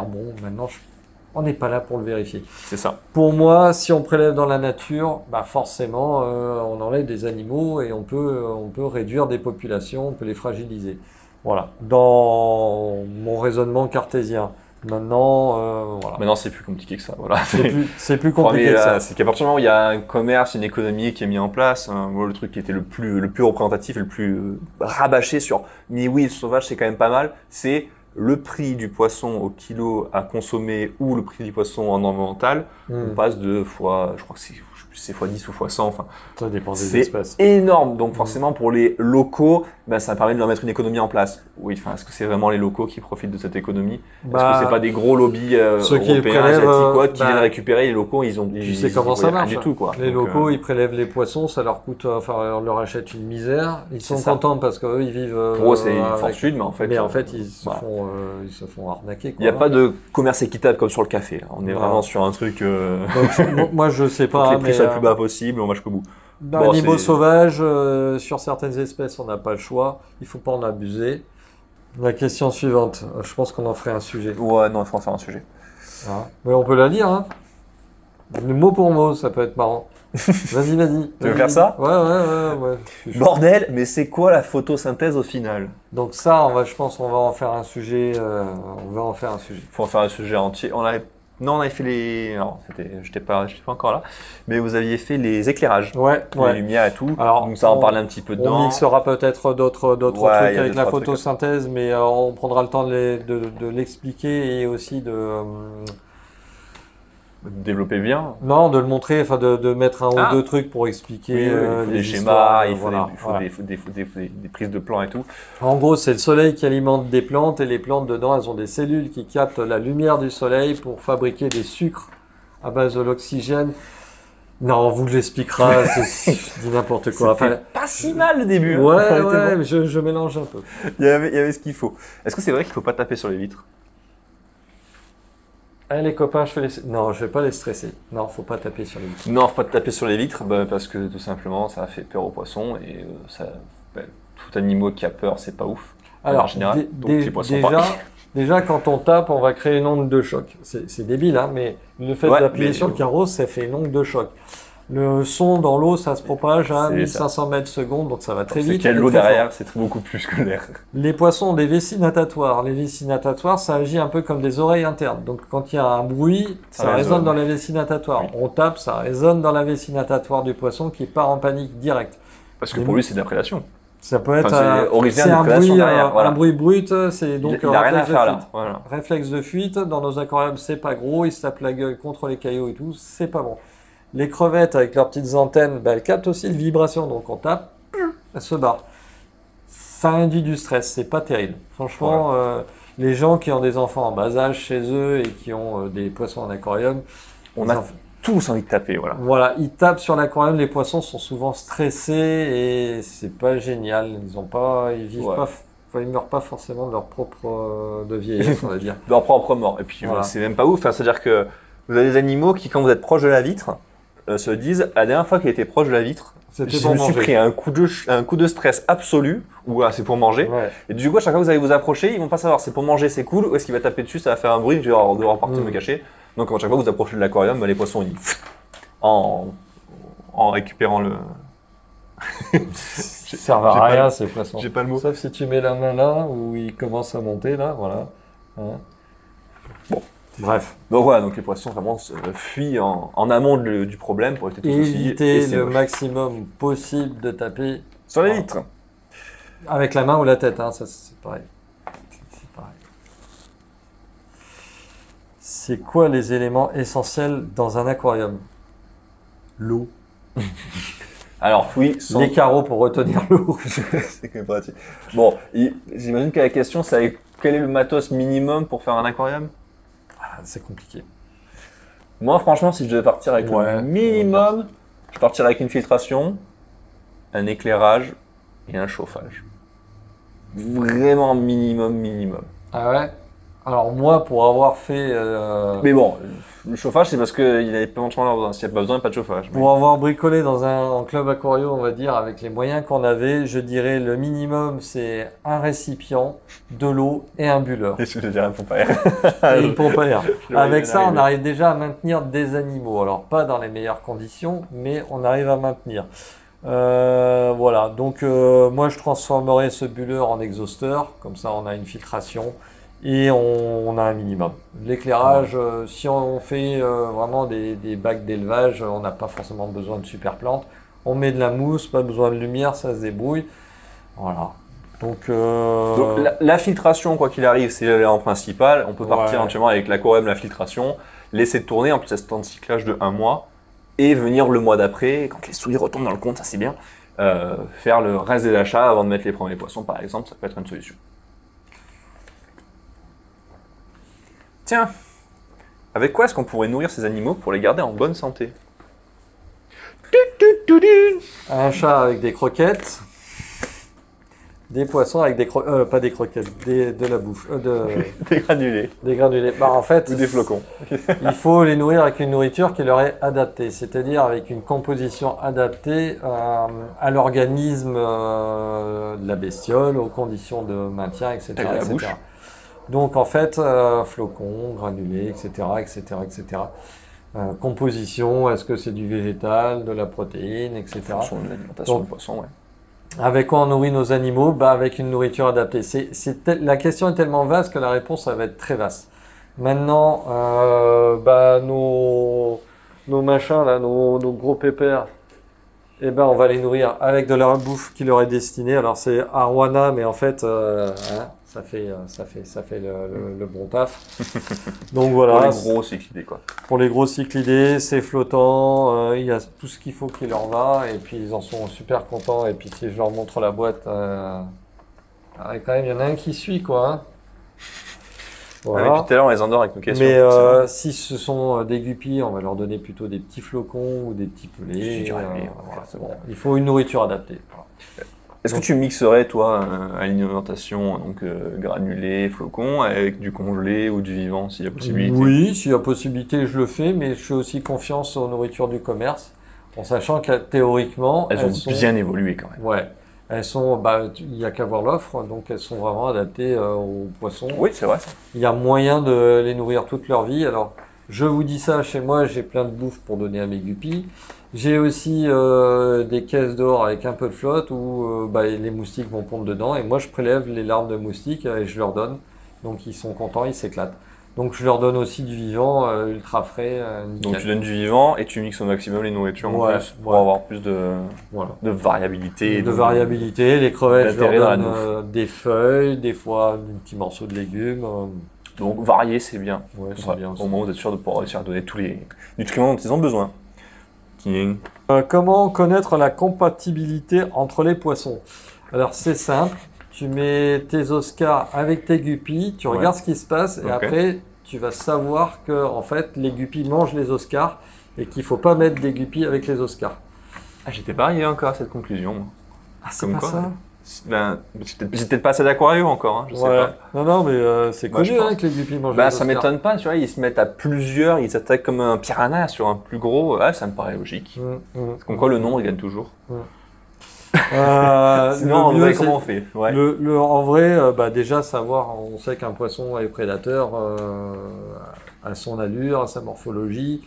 bon. Maintenant, on n'est pas là pour le vérifier. C'est ça. Pour moi, si on prélève dans la nature, forcément, on enlève des animaux et on peut réduire des populations, on peut les fragiliser. Voilà, dans mon raisonnement cartésien. Maintenant, voilà. Maintenant, c'est plus compliqué que ça. Voilà. C'est plus compliqué que ça. C'est qu'à partir du moment où il y a un commerce, une économie qui est mis en place, moi, le truc qui était le plus représentatif et le plus rabâché sur mais oui, le sauvage, c'est quand même pas mal, c'est le prix du poisson au kilo à consommer ou le prix du poisson en ornemental, on passe de fois, je crois que c'est fois 10 ou fois 100, enfin, Ça dépend des c'est espèces. énorme. Donc forcément pour les locaux, ben, ça permet de leur mettre une économie en place. Oui, enfin, est-ce que c'est vraiment les locaux qui profitent de cette économie? Est-ce que c'est pas des gros lobbies ceux qui européens, prélèvent, asiatiques, quoi, qui viennent récupérer les locaux, tu tu sais comment ça marche. du tout, quoi. Les Donc, locaux, ils prélèvent les poissons, ça leur coûte, enfin, on leur achète une misère. Ils sont ça. contents parce qu'eux, ils vivent. pour eux, c'est une avec- fortune, mais en fait, ils voilà. ils se font arnaquer. Il n'y a pas de commerce équitable comme sur le café. Là. On est Non. vraiment sur un truc. Donc, moi, je sais Faut pas. que les prix mais, soient le plus bas possible, on va jusqu'au bout. Bon, animaux c'est- sauvages, sur certaines espèces, on n'a pas le choix. Il faut pas en abuser. La question suivante, je pense qu'on en ferait un sujet. Ouais, non, il faut en faire un sujet. Hein. Mais on peut la lire, hein. Mot pour mot, ça peut être marrant. Vas-y, vas-y. Tu veux faire ça? Ouais. Je suis chaud. Bordel, mais c'est quoi la photosynthèse au final? Donc ça, je pense qu'on va en faire un sujet. On va en faire un sujet. Il faut en faire un sujet entier. Non, on avait fait les. Non, j'étais pas encore là. Mais vous aviez fait les éclairages, Ouais. les lumières et tout. Alors, donc ça, on on- parlait un petit peu On dedans. mixera peut-être d'autres Ouais, trucs il y a avec deux, la trois trucs. photosynthèse, mais on prendra le temps de l'expliquer et aussi Développer bien. non, de le montrer, enfin de mettre un ou Ah. deux trucs pour expliquer Il faut les des histoires, schémas, il faut, voilà, des, il faut voilà. des prises de plans et tout. En gros, c'est le soleil qui alimente des plantes et les plantes dedans, elles ont des cellules qui captent la lumière du soleil pour fabriquer des sucres à base de l'oxygène. Non, on vous l'expliquera, je dis n'importe quoi. C'était Enfin, pas si mal le début. hein. ouais, C'était ouais, bon. mais je mélange un peu. Il y avait ce qu'il faut. Est-ce que c'est vrai qu'il faut pas taper sur les vitres? Allez les copains, non, je vais pas les stresser. Non, faut pas taper sur les vitres. Non, faut pas taper sur les vitres, bah, parce que tout simplement, ça fait peur aux poissons et bah, tout animal qui a peur, c'est pas ouf. Alors, en général, donc les poissons déjà, quand on tape, on va créer une onde de choc. C'est débile, hein, mais le fait Ouais, d'appuyer mais- sur le carreau, ça fait une onde de choc. Le son dans l'eau, ça se propage à C'est 1500 mètres seconde, donc ça va très C'est vite. qu'il y a de et l'eau très fort. derrière, c'est beaucoup plus que l'air. Les poissons ont des vessies natatoires. Les vessies natatoires, ça agit un peu comme des oreilles internes. Donc quand il y a un bruit, ça Ça résonne résonne. dans la vessie natatoire. Oui. On tape, ça résonne dans la vessie natatoire du poisson qui part en panique direct. Parce que pour lui, c'est de la prédation. Ça peut être Enfin, c'est originaire c'est de un prédation bruit, derrière, voilà. un bruit brut, c'est donc il a rien à réflexe de faire fuite. là. Voilà. Réflexe de fuite, dans nos aquariums, c'est pas gros, ils se tapent la gueule contre les cailloux et tout, c'est pas bon. Les crevettes avec leurs petites antennes, bah, elles captent aussi les vibrations, donc on tape, elles se barrent. Ça induit du stress, c'est pas terrible. Franchement, les gens qui ont des enfants en bas âge chez eux et qui ont des poissons en aquarium, On ils a en- tous envie de taper, voilà. voilà, ils tapent sur l'aquarium, les poissons sont souvent stressés et c'est pas génial. Ils vivent Ouais. pas, enfin, ils meurent pas forcément de leur propre de vieillesse, on va dire. De leur propre mort. Et puis, Voilà. c'est même pas ouf. Enfin, c'est-à-dire que vous avez des animaux qui, quand vous êtes proche de la vitre, se disent la dernière fois qu'il était proche de la vitre, C'était je pour me suis manger. pris un coup de stress absolu, ou c'est pour manger. Ouais. Et du coup, à chaque fois que vous allez vous approcher, ils vont pas savoir c'est pour manger, c'est cool, ou est-ce qu'il va taper dessus, ça va faire un bruit, je vais devoir partir me cacher. Donc, à chaque fois que vous approchez de l'aquarium, bah, les poissons, ils en récupérant le. Ils servent à j'ai rien pas- ces poissons. J'ai pas le mot. Sauf si tu mets la main là où ils commencent à monter là, voilà. Hein. Bon. Bref. Donc voilà, donc les poissons vraiment fuient en amont du problème pour éviter tout ceci. Et Éviter c'est le moche. maximum possible de taper Sur les Voilà. vitres. avec la main ou la tête, hein, ça c'est pareil. C'est pareil. C'est quoi les éléments essentiels dans un aquarium? L'eau. Alors oui, sans... Les carreaux pour retenir l'eau. c'est quand même pratique. Bon, j'imagine que la question c'est quel est le matos minimum pour faire un aquarium? Ah, c'est compliqué. Moi franchement, si je devais partir avec Ouais. le minimum, je partirais avec une filtration, un éclairage et un chauffage. Vraiment minimum. Ah ouais? Alors moi, pour avoir fait... Mais bon, le chauffage c'est parce qu'il n'y avait pas éventuellement besoin. S'il n'y a pas besoin, il n'y a pas de chauffage. Pour avoir bricolé en club aquario, on va dire, avec les moyens qu'on avait, je dirais le minimum, c'est un récipient, de l'eau et un bulleur. Qu'est-ce que je dirais pour pas air? Et une pompe à air. Je voyais Avec bien ça, on arriver. arrive déjà à maintenir des animaux. Alors, pas dans les meilleures conditions, mais on arrive à maintenir. Voilà, donc moi je transformerai ce bulleur en exhausteur, comme ça on a une filtration et on a un minimum. L'éclairage, si on fait vraiment des bacs d'élevage, on n'a pas forcément besoin de super plantes. On met de la mousse, pas besoin de lumière, ça se débrouille. Voilà. Donc, la filtration, quoi qu'il arrive, c'est l'élément principal. On peut partir Ouais. éventuellement avec l'aquarium, la filtration, laisser tourner, en plus ça se temps de cyclage de 1 mois, et venir le mois d'après, quand les souris retombent dans le compte, ça c'est bien, faire le reste des achats avant de mettre les premiers poissons par exemple, ça peut être une solution. Tiens, avec quoi est-ce qu'on pourrait nourrir ces animaux pour les garder en bonne santé? un chat avec des croquettes, des poissons avec pas des croquettes, de la bouffe, Des granulés des granulés. Bah, en fait, ou des flocons. il faut les nourrir avec une nourriture qui leur est adaptée, c'est-à-dire avec une composition adaptée à l'organisme de la bestiole, aux conditions de maintien, etc. Taille de la etc. bouche. Donc en fait, flocons, granulés, etc., etc., etc. Composition, est-ce que c'est du végétal, de la protéine, etc. En fonction de l'alimentation Donc, du poisson, ouais. Avec quoi on nourrit nos animaux? Bah, avec une nourriture adaptée. La question est tellement vaste que la réponse ça va être très vaste. Maintenant, nos machins, là, nos gros pépères, eh ben, on va les nourrir avec de la bouffe qui leur est destinée. Alors c'est arwana, mais en fait, ça fait le bon taf. Donc Pour voilà. les gros cyclidés, quoi. Pour les gros cyclidés, c'est flottant, il y a tout ce qu'il faut qui leur va, et puis ils en sont super contents. Et puis si je leur montre la boîte, quand même, il y en a un qui suit, quoi. Hein. Voilà. Et puis tout à l'heure, on les endort avec nos questions. Mais si ce sont des guppies, on va leur donner plutôt des petits flocons ou des petits pelés. Voilà, c'est bon. Il faut une nourriture adaptée. Voilà. Est-ce que tu mixerais, toi, à l'alimentation, donc granulés, flocons, avec du congelé ou du vivant, s'il y a possibilité? Oui, s'il y a possibilité, je le fais, mais je fais aussi confiance aux nourritures du commerce, en sachant que théoriquement, Elles ont bien évolué quand même. Ouais, elles sont, il n'y a qu'à voir l'offre, donc elles sont vraiment adaptées aux poissons. Oui, c'est vrai ça. Il y a moyen de les nourrir toute leur vie. Alors, je vous dis ça, chez moi, j'ai plein de bouffe pour donner à mes guppies. J'ai aussi des caisses d'or avec un peu de flotte où les moustiques vont pondre dedans. Et moi, je prélève les larves de moustiques et je leur donne. Donc, ils sont contents, ils s'éclatent. Donc, je leur donne aussi du vivant ultra frais. Donc, tu donnes du vivant et tu mixes au maximum les nourritures en plus pour avoir plus de variabilité. De variabilité. Les crevettes, je d'intérêt leur dans la donne des feuilles, des fois des petits morceaux de légumes. Donc, varier, c'est bien. Ouais, c'est bien aussi. Au moins, vous êtes sûr de pouvoir réussir à donner tous les nutriments dont ils ont besoin. Comment connaître la compatibilité entre les poissons? Alors c'est simple, tu mets tes Oscars avec tes guppies, tu regardes ce qui se passe et après tu vas savoir que en fait les guppies mangent les Oscars et qu'il ne faut pas mettre des guppies avec les Oscars. Ah, j'étais pas arrivé encore à cette conclusion. Moi. Ah, c'est pas ça? J'ai peut-être pas assez d'aquarium encore, hein, je sais pas. Non, mais c'est connu que les guppies mangent les Oscars. Ça m'étonne pas, tu vois, ils se mettent à plusieurs, ils s'attaquent comme un piranha sur un plus gros, ça me paraît logique. Parce qu'en quoi le nombre il gagne toujours. Sinon, en vrai, comment on fait? En vrai, déjà savoir, on sait qu'un poisson est prédateur à son allure, à sa morphologie,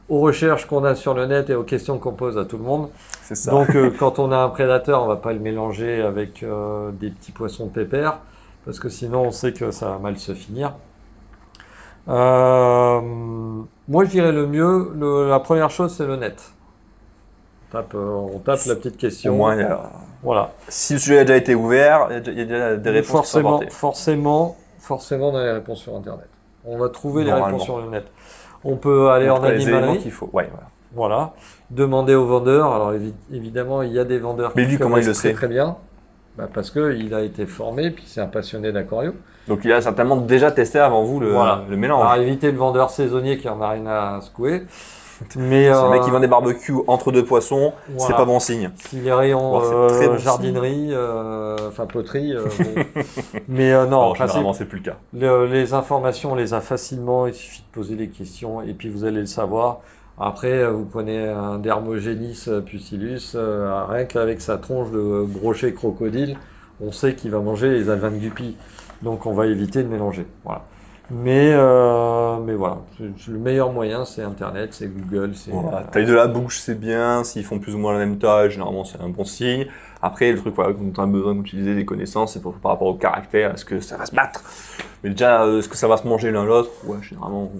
aux recherches qu'on a sur le net et aux questions qu'on pose à tout le monde. C'est ça. Donc, quand on a un prédateur, on va pas le mélanger avec des petits poissons pépères, parce que sinon, on sait que ça va mal se finir. Moi, je dirais le mieux, la première chose, c'est le net. On tape la petite question. Au moins, voilà. Si le sujet a déjà été ouvert, il y a déjà des réponses à apporter. Forcément, on a les réponses sur Internet. On va trouver les réponses sur le net. On peut aller en animalerie. Qu'il faut. Voilà. Demander aux vendeurs. Alors évidemment, il y a des vendeurs qui comment il le sait très bien. Parce qu'il a été formé, puis c'est un passionné d'aquarium. Donc il a certainement déjà testé avant vous le mélange. Alors éviter le vendeur saisonnier qui en a rien à secouer. Mais c'est le mec qui vend des barbecues entre deux poissons, c'est pas bon signe. S'il y a rayon jardinerie, poterie, mais non, généralement c'est plus le cas. Les informations, on les a facilement, il suffit de poser les questions et puis vous allez le savoir. Après, vous prenez un Dermogénis pucillus, rien qu'avec sa tronche de brochet crocodile, on sait qu'il va manger les alevins de guppies, donc on va éviter de mélanger. Voilà. Mais voilà, le meilleur moyen c'est Internet, c'est Google. Taille de la bouche c'est bien, s'ils font plus ou moins la même taille, généralement c'est un bon signe. Après le truc quand on a besoin d'utiliser des connaissances, c'est par rapport au caractère, est-ce que ça va se battre? Mais déjà, est-ce que ça va se manger l'un l'autre? Ouais, généralement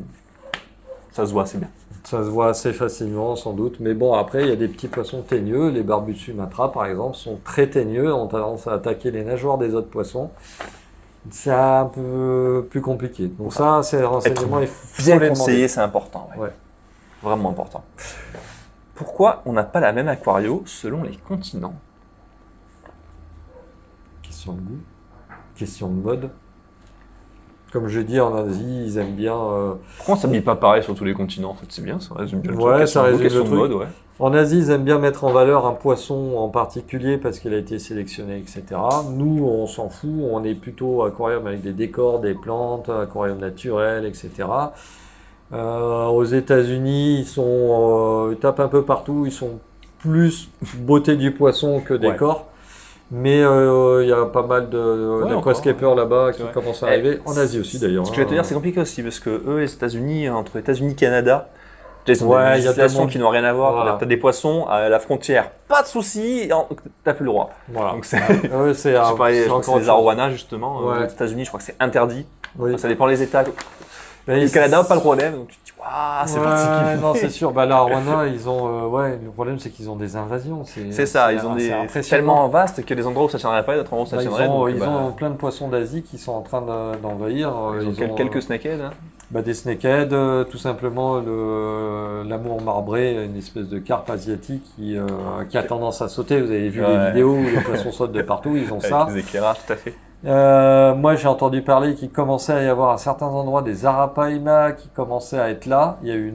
ça se voit, c'est bien. Ça se voit assez facilement, sans doute. Mais bon, après, il y a des petits poissons teigneux. Les barbus de Sumatra, par exemple, sont très teigneux, ont tendance à attaquer les nageoires des autres poissons. C'est un peu plus compliqué. Donc ça, c'est renseignements, il faut bien les conseillé, demander. c'est important. Ouais. Ouais. Vraiment important. Pourquoi on n'a pas la même aquario selon les continents? Question de goût, question de mode. Comme je dis, en Asie, ils aiment bien... Pourquoi on ne s'habille pas pareil sur tous les continents? En fait, c'est bien, ça résume bien le Ouais, truc. ça résume Question le de truc. mode, ouais. En Asie, ils aiment bien mettre en valeur un poisson en particulier parce qu'il a été sélectionné, etc. Nous, on s'en fout, on est plutôt aquarium avec des décors, des plantes, aquarium naturel, etc. Aux États-Unis, ils tapent un peu partout, ils sont plus beauté du poisson que décor. Mais il y a pas mal d'aquascapers là-bas qui commencent à arriver, en Asie aussi d'ailleurs. Ce que je vais te dire, c'est compliqué aussi parce que eux, les États-Unis, entre États-Unis et Canada, ils ont des il y a législations qui n'ont rien à voir. Voilà. Tu as des poissons à la frontière, pas de souci, t'as plus le droit. Voilà. Donc c'est Ouais, c'est je parlais, je crois que c'est encore les arowanas justement. Ouais. Aux États-Unis, je crois que c'est interdit. Oui. Ça dépend des États. Mais Le Canada, pas le problème. Donc tu te dis, waouh, c'est particulier. Non, c'est sûr. Bah, l'Arowana, ils ont. Le problème, c'est qu'ils ont des invasions. C'est ça, ils ont des. C'est tellement vaste qu'il y a des endroits où ça tiendrait pas, d'autres endroits où ça tiendrait. Ils ont plein de poissons d'Asie qui sont en train d'envahir. Ils ont quelques snakeheads. Hein. Des snakeheads, tout simplement l'amour marbré, une espèce de carpe asiatique qui a tendance à sauter. Vous avez vu les vidéos où les poissons sautent de partout, ils ont ça. Avec les éclairages, tout à fait. Moi, j'ai entendu parler qu'il commençait à y avoir à certains endroits des arapaima qui commençaient à être là. Il y a eu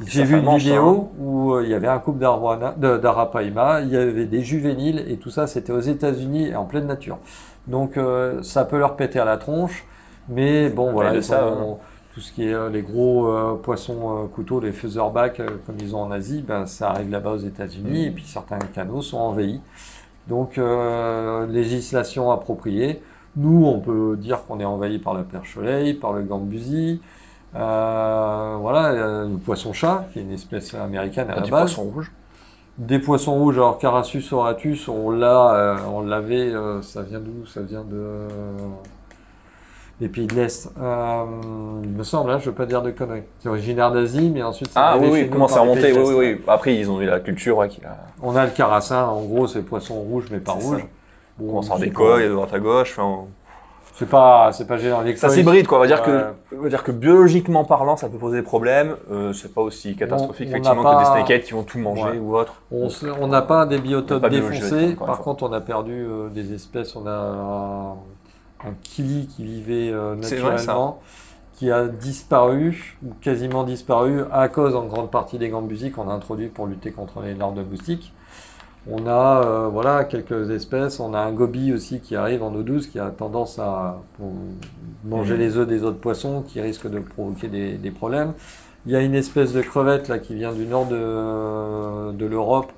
j'ai vu une vidéo où il y avait un couple d'arapaima, il y avait des juvéniles et tout ça, c'était aux États-Unis et en pleine nature. Donc, ça peut leur péter à la tronche, mais bon, voilà, tout ce qui est les gros poissons couteaux, les featherbacks, comme ils ont en Asie, ça arrive là-bas aux États-Unis et puis certains canaux sont envahis. Donc, législation appropriée. Nous, on peut dire qu'on est envahi par la perche-soleil, par le gambusi, le poisson-chat, qui est une espèce américaine à la base. Du poisson rouge. Des poissons rouges, alors Carasus auratus, on l'avait, ça vient d'où? Ça vient des pays de l'Est. Il me semble, je ne veux pas dire de conneries. C'est originaire d'Asie, mais ensuite ça commence à remonter, oui. Après, ils ont eu la culture qui a... On a le carassin, en gros, c'est poisson rouge, mais pas rouge. Bon, on sort des coilles de droite à gauche. C'est pas gênant. Ça s'hybride, quoi. On va dire que biologiquement parlant, ça peut poser des problèmes. C'est pas aussi catastrophique, effectivement, que des snakeheads qui vont tout manger ou autre. On n'a pas des biotopes défoncés. Par contre, on a perdu des espèces. On a un kili qui vivait naturellement, qui a disparu, ou quasiment disparu, à cause en grande partie des gambusies qu'on a introduits pour lutter contre les larves de moustiques. On a quelques espèces, on a un goby aussi qui arrive en eau douce, qui a tendance à manger les œufs des autres poissons, qui risque de provoquer des problèmes. Il y a une espèce de crevette là, qui vient du nord de l'Europe,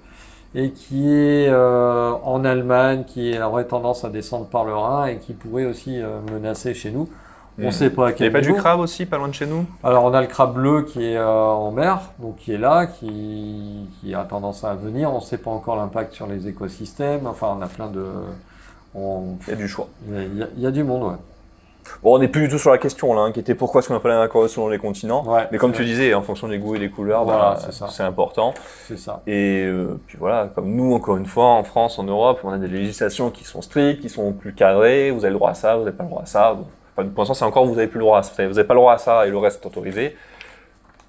et qui est en Allemagne, qui aurait tendance à descendre par le Rhin et qui pourrait aussi menacer chez nous. On ne sait pas à quel niveau. Il n'y a pas du crabe aussi, pas loin de chez nous? Alors on a le crabe bleu qui est en mer, donc qui est là, qui a tendance à venir. On ne sait pas encore l'impact sur les écosystèmes. Enfin, on a plein de... Il y a du choix. Il y a du monde, ouais. Bon, on n'est plus du tout sur la question là, qui était pourquoi est-ce qu'on n'a pas les accords selon les continents. Ouais, mais comme tu disais, en fonction des goûts et des couleurs, c'est important. C'est ça. Et puis voilà, comme nous, encore une fois, en France, en Europe, on a des législations qui sont strictes, qui sont plus cadrées. Vous avez le droit à ça, vous n'avez pas le droit à ça. Pour l'instant, c'est encore vous n'avez plus le droit à ça. Vous n'avez pas le droit à ça et le reste est autorisé.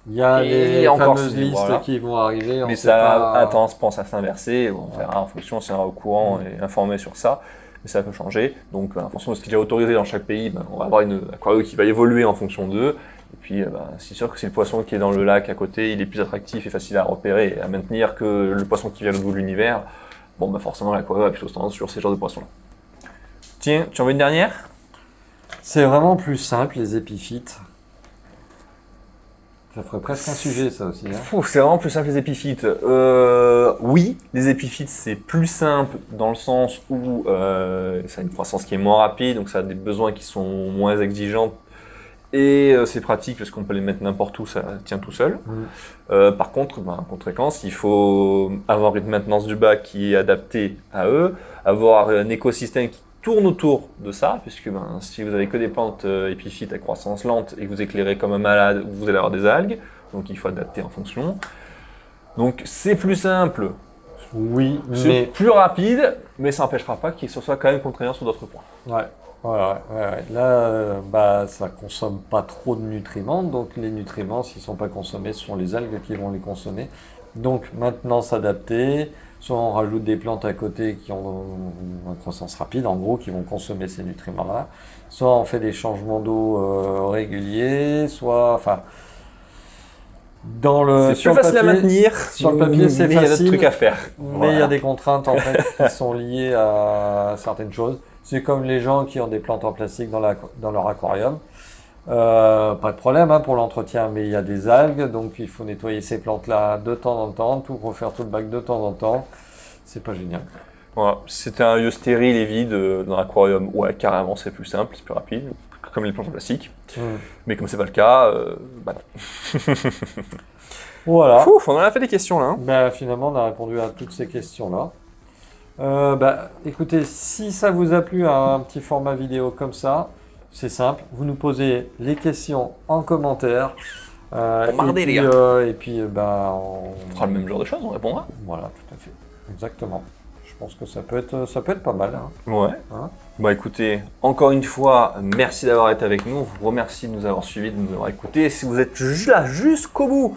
Il y a les fameuses listes qui vont arriver. Mais ça a tendance à s'inverser. On verra en fonction, on sera au courant et informé sur ça. Mais ça peut changer. Donc, en fonction de ce qui est autorisé dans chaque pays, on va avoir une aquario qui va évoluer en fonction d'eux. Et puis, c'est sûr que si le poisson qui est dans le lac à côté, il est plus attractif et facile à repérer et à maintenir que le poisson qui vient de l'autre bout de l'univers, forcément, l'aquario a plutôt tendance sur ces genres de poissons-là. Tiens, tu en veux une dernière? C'est vraiment plus simple, les épiphytes. Ça ferait presque un sujet, ça aussi. C'est vraiment plus simple, les épiphytes. Oui, les épiphytes, c'est plus simple dans le sens où ça a une croissance qui est moins rapide, donc ça a des besoins qui sont moins exigeants. Et c'est pratique parce qu'on peut les mettre n'importe où, ça tient tout seul. Par contre, en conséquence, il faut avoir une maintenance du bac qui est adaptée à eux, avoir un écosystème qui tourne autour de ça, puisque si vous avez que des plantes épiphytes à croissance lente et que vous éclairez comme un malade, vous allez avoir des algues, donc il faut adapter en fonction. Donc c'est plus simple, Oui, c'est mais plus rapide, mais ça n'empêchera pas qu'il soit quand même contraignant sur d'autres points. ouais, ouais. Là, ça consomme pas trop de nutriments, donc les nutriments, s'ils sont pas consommés, ce sont les algues qui vont les consommer. Donc maintenant, s'adapter. Soit on rajoute des plantes à côté qui ont une croissance rapide, en gros, qui vont consommer ces nutriments-là. Soit on fait des changements d'eau réguliers, soit, enfin, C'est sur plus le facile à papier, maintenir, sur le papier, c'est mais il y a d'autres facile. trucs à faire. Mais il y a Voilà. des contraintes en fait qui sont liées à certaines choses. C'est comme les gens qui ont des plantes en plastique dans leur aquarium. Pas de problème pour l'entretien, mais il y a des algues, donc il faut nettoyer ces plantes-là de temps en temps, tout refaire tout le bac de temps en temps. C'est pas génial. Voilà. Si c'était un lieu stérile et vide dans l'aquarium, ouais, carrément, c'est plus simple, c'est plus rapide, comme les plantes en plastique. Mais comme c'est pas le cas, bah non. Voilà. Ouf, on en a fait des questions là. Hein. Ben, finalement, on a répondu à toutes ces questions-là. Écoutez, si ça vous a plu, un petit format vidéo comme ça, c'est simple. Vous nous posez les questions en commentaire. Et puis, On fera le même genre de choses, on répondra. voilà, tout à fait. Exactement. Je pense que ça peut être pas mal. Ouais. Hein. Bah écoutez, encore une fois, merci d'avoir été avec nous. On vous remercie de nous avoir suivis, de nous avoir écoutés. Si vous êtes là jusqu'au bout,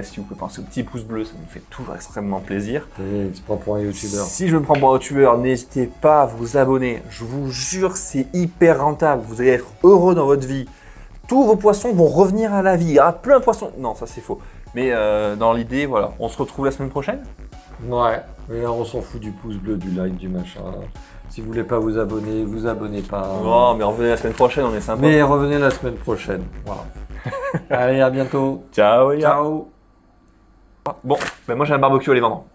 si vous pouvez penser au petit pouce bleu, ça nous fait toujours extrêmement plaisir. Et tu prends pour un youtubeur. Si je me prends pour un youtubeur, n'hésitez pas à vous abonner. Je vous jure, c'est hyper rentable. Vous allez être heureux dans votre vie. Tous vos poissons vont revenir à la vie. Il y aura plein de poissons. Non, ça c'est faux. Mais dans l'idée, voilà, on se retrouve la semaine prochaine. Ouais, mais là on s'en fout du pouce bleu, du like, du machin. Si vous voulez pas vous abonnez pas. Non, mais revenez la semaine prochaine, on est sympa. Mais revenez la semaine prochaine. Voilà. Allez, à bientôt. Ciao, les gars. Ciao. Bon, ben moi j'ai un barbecue à aller vendre.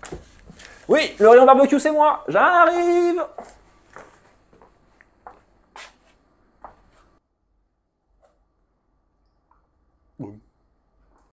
Oui, le rayon barbecue c'est moi, j'arrive.